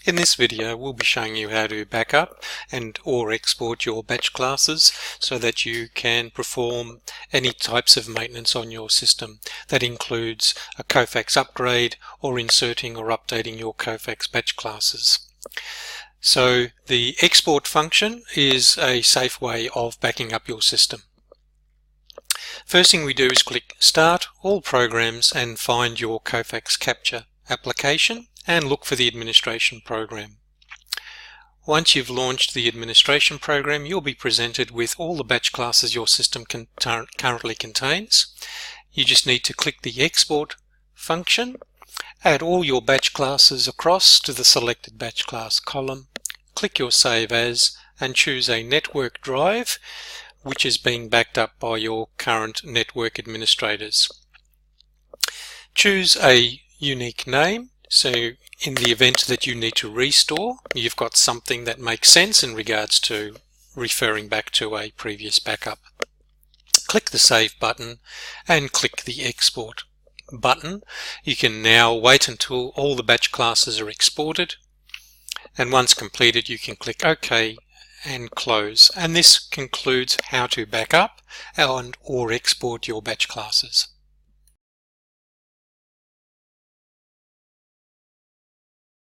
In this video we'll be showing you how to backup and or export your batch classes so that you can perform any types of maintenance on your system. That includes a Kofax upgrade or inserting or updating your Kofax batch classes. So the export function is a safe way of backing up your system. First thing we do is click Start, All Programs, and find your Kofax Capture application and look for the administration program. Once you've launched the administration program, you'll be presented with all the batch classes your system currently contains. You just need to click the Export function, add all your batch classes across to the selected batch class column, click your Save As, and choose a network drive which is being backed up by your current network administrators. Choose a unique name, so in the event that you need to restore, you've got something that makes sense in regards to referring back to a previous backup. Click the Save button and click the Export button. You can now wait until all the batch classes are exported, and once completed you can click OK and close. And this concludes how to back up and or export your batch classes.